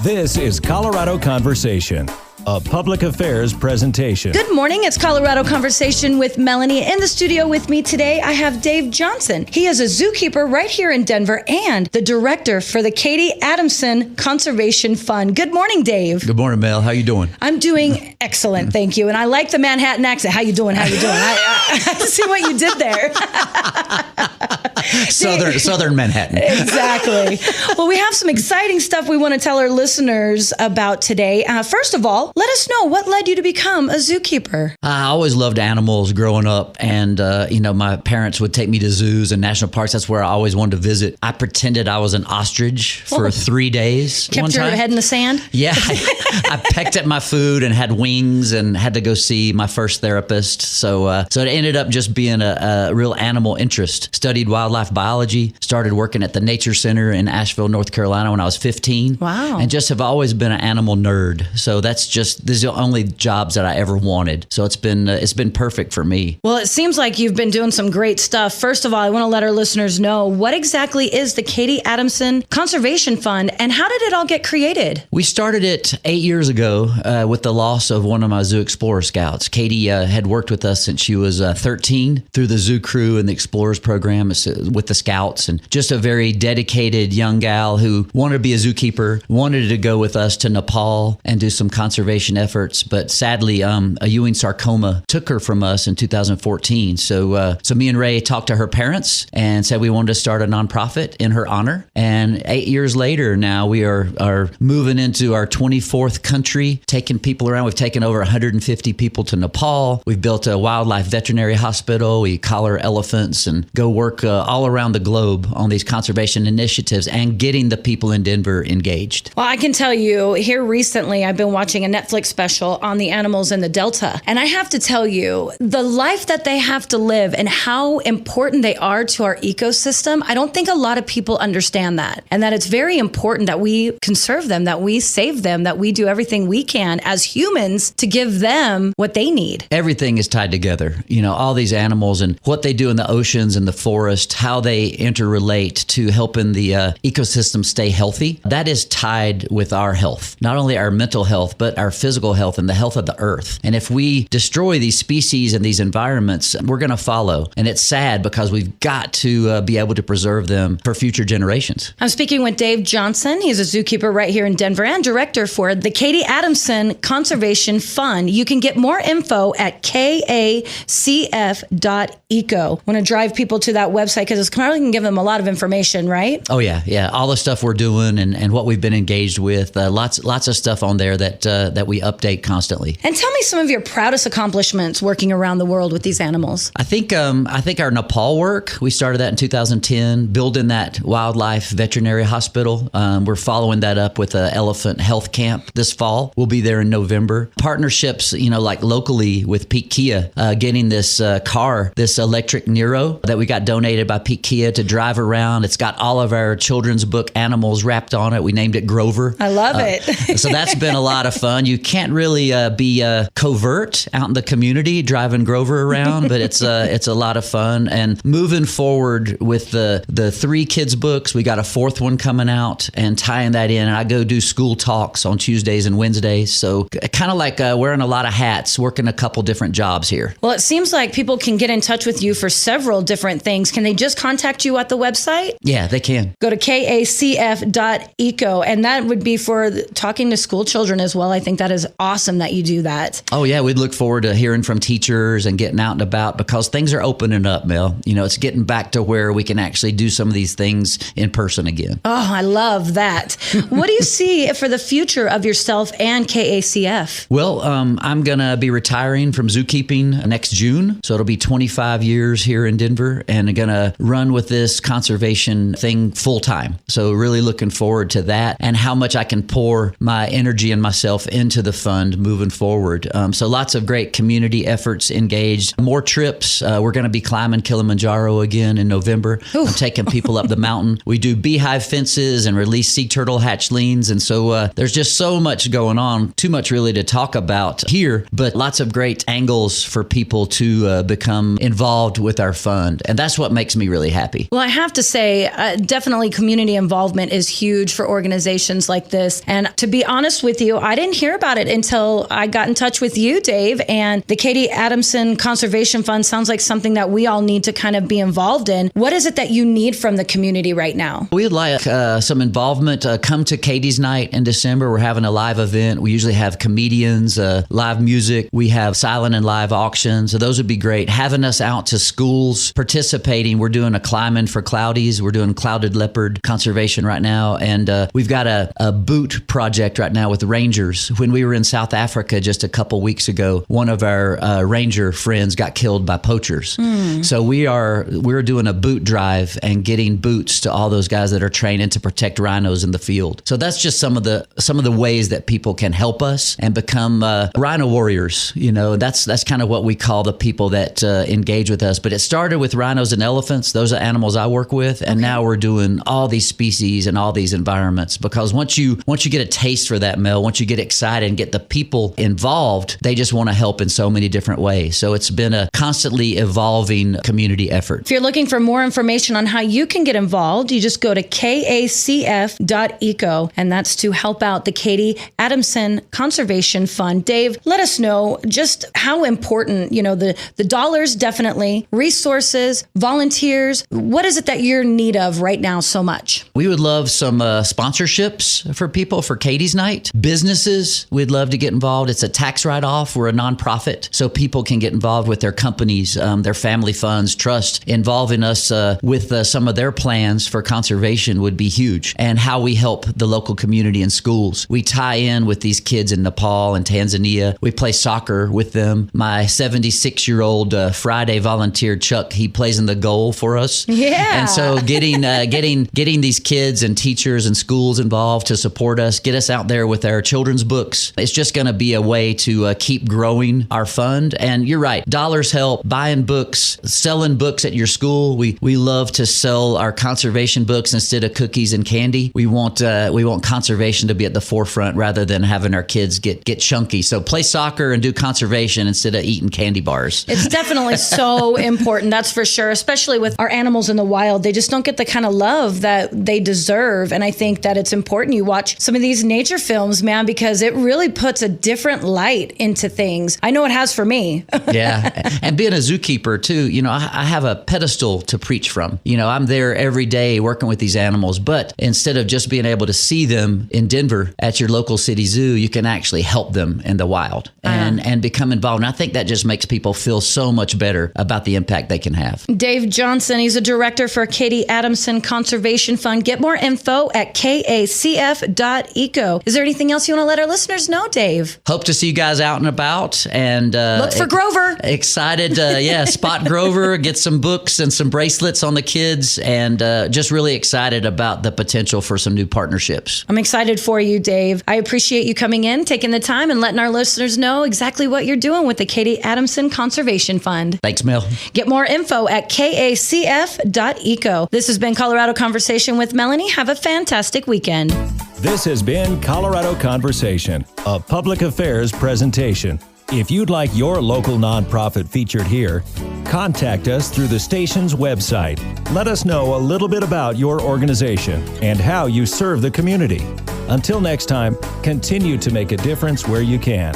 This is Colorado Conversation, a public affairs presentation. Good morning. It's Colorado Conversation with Melanie. In the studio with me today, I have Dave Johnson. He is a zookeeper right here in Denver and the director for the Katie Adamson Conservation Fund. Good morning, Dave. Good morning, Mel. How you doing? I'm doing excellent, thank you. And I like the Manhattan accent. How you doing? How you doing? I see what you did there. Southern Manhattan. Exactly. Well, we have some exciting stuff we want to tell our listeners about today. First of all, let us know what led you to become a zookeeper. I always loved animals growing up, and my parents would take me to zoos and national parks. That's where I always wanted to visit. I pretended I was an ostrich for 3 days. Kept your head in the sand? Yeah. I pecked at my food and had wings and had to go see my first therapist. So it ended up just being a real animal interest. Studied wildlife biology, started working at the Nature Center in Asheville, North Carolina when I was 15. Wow. And just have always been an animal nerd. So these are the only jobs that I ever wanted. So it's been perfect for me. Well, it seems like you've been doing some great stuff. First of all, I want to let our listeners know what exactly is the Katie Adamson Conservation Fund and how did it all get created? We started it 8 years ago with the loss of one of my Zoo Explorer scouts. Katie had worked with us since she was 13 through the Zoo Crew and the Explorers program with the scouts, and just a very dedicated young gal who wanted to be a zookeeper, wanted to go with us to Nepal and do some conservation efforts. But sadly, a Ewing sarcoma took her from us in 2014. So me and Ray talked to her parents and said we wanted to start a nonprofit in her honor. And 8 years later, now we are moving into our 24th country, taking people around. We've taken over 150 people to Nepal. We've built a wildlife veterinary hospital. We collar elephants and go work all around the globe on these conservation initiatives and getting the people in Denver engaged. Well, I can tell you here recently, I've been watching a Netflix special on the animals in the Delta. And I have to tell you, the life that they have to live and how important they are to our ecosystem, I don't think a lot of people understand that. And that it's very important that we conserve them, that we save them, that we do everything we can as humans to give them what they need. Everything is tied together. All these animals and what they do in the oceans and the forest, how they interrelate to helping the ecosystem stay healthy. That is tied with our health, not only our mental health, but our physical health and the health of the earth. And if we destroy these species and these environments, we're going to follow. And it's sad because we've got to be able to preserve them for future generations. I'm speaking with Dave Johnson. He's a zookeeper right here in Denver and director for the Katie Adamson Conservation Fund. You can get more info at KACF.eco. I want to drive people to that website because it's probably can give them a lot of information, right? Oh, yeah. All the stuff we're doing and what we've been engaged with. Lots of stuff on there that we update constantly. And tell me some of your proudest accomplishments working around the world with these animals. I think our Nepal work, we started that in 2010, building that wildlife veterinary hospital. We're following that up with an elephant health camp this fall. We'll be there in November. Partnerships, like locally with Pete Kia, getting this car, this electric Nero that we got donated by Pete Kia to drive around. It's got all of our children's book animals wrapped on it. We named it Grover. I love it. So that's been a lot of fun. You can't really be covert out in the community driving Grover around, but it's a lot of fun. And moving forward with the 3 kids books, we got a 4th one coming out and tying that in. And I go do school talks on Tuesdays and Wednesdays. So kind of like wearing a lot of hats, working a couple different jobs here. Well, it seems like people can get in touch with you for several different things. Can they just contact you at the website? Yeah, they can. Go to KACF.eco, and that would be for talking to school children as well. I think that is awesome that you do that. Oh, yeah. We'd look forward to hearing from teachers and getting out and about because things are opening up, Mel. It's getting back to where we can actually do some of these things in person again. Oh, I love that. What do you see for the future of yourself and KACF? Well, I'm going to be retiring from zookeeping next June. So it'll be 25 years here in Denver and I'm going to run with this conservation thing full time. So really looking forward to that and how much I can pour my energy and myself into the fund moving forward. So lots of great community efforts engaged. More trips. We're going to be climbing Kilimanjaro again in November. Ooh. I'm taking people up the mountain. We do beehive fences and release sea turtle hatchlings. And so there's just so much going on. Too much really to talk about here, but lots of great angles for people to become involved with our fund. And that's what makes me really happy. Well, I have to say, definitely community involvement is huge for organizations like this. And to be honest with you, I didn't hear about it until I got in touch with you, Dave. And the Katie Adamson Conservation Fund sounds like something that we all need to kind of be involved in. What is it that you need from the community right now? We'd like some involvement. Come to Katie's Night in December. We're having a live event. We usually have comedians, live music. We have silent and live auctions. So those would be great. Having us out to schools, participating. We're doing a climbing for cloudies. We're doing clouded leopard conservation right now. And we've got a boot project right now with rangers. When we were in South Africa just a couple weeks ago, one of our ranger friends got killed by poachers. So we're doing a boot drive and getting boots to all those guys that are training to protect rhinos in the field. So that's just some of the ways that people can help us and become rhino warriors. You know, that's kind of what we call the people that engage with us. But it started with rhinos and elephants. Those are animals I work with, and now we're doing all these species and all these environments. Because once you get a taste for that, Mel, once you get excited and get the people involved, they just want to help in so many different ways. So it's been a constantly evolving community effort. If you're looking for more information on how you can get involved, you just go to KACF.eco, and that's to help out the Katie Adamson Conservation Fund. Dave, let us know just how important, the dollars, definitely, resources, volunteers. What is it that you're in need of right now so much? We would love some sponsorships for people for Katie's Night. Businesses, we'd love to get involved. It's a tax write-off. We're a nonprofit, so people can get involved with their companies, their family funds, trust. Involving us with some of their plans for conservation would be huge. And how we help the local community and schools. We tie in with these kids in Nepal and Tanzania. We play soccer with them. My 76-year-old Friday volunteer, Chuck, he plays in the goal for us. Yeah. And so getting these kids and teachers and schools involved to support us, get us out there with our children's books. It's just going to be a way to keep growing our fund. And you're right, dollars help. Buying books, selling books at your school. We love to sell our conservation books instead of cookies and candy. We want conservation to be at the forefront rather than having our kids get chunky. So play soccer and do conservation instead of eating candy bars. It's definitely so important, that's for sure, especially with our animals in the wild. They just don't get the kind of love that they deserve. And I think that it's important you watch some of these nature films, man, because it really puts a different light into things. I know it has for me. Yeah. And being a zookeeper too, I have a pedestal to preach from. I'm there every day working with these animals, but instead of just being able to see them in Denver at your local city zoo, you can actually help them in the wild and become involved. And I think that just makes people feel so much better about the impact they can have. Dave Johnson, he's a director for Katie Adamson Conservation Fund. Get more info at KACF.eco. Is there anything else you want to let our listeners know, Dave? Hope to see you guys out and about. And look for Grover. Excited, spot Grover, get some books and some bracelets on the kids, and just really excited about the potential for some new partnerships. I'm excited for you, Dave. I appreciate you coming in, taking the time, and letting our listeners know exactly what you're doing with the Katie Adamson Conservation Fund. Thanks, Mel. Get more info at KACF.eco. This has been Colorado Conversation with Melanie. Have a fantastic weekend. This has been Colorado Conversation, a public affairs presentation. If you'd like your local nonprofit featured here, contact us through the station's website. Let us know a little bit about your organization and how you serve the community. Until next time, continue to make a difference where you can.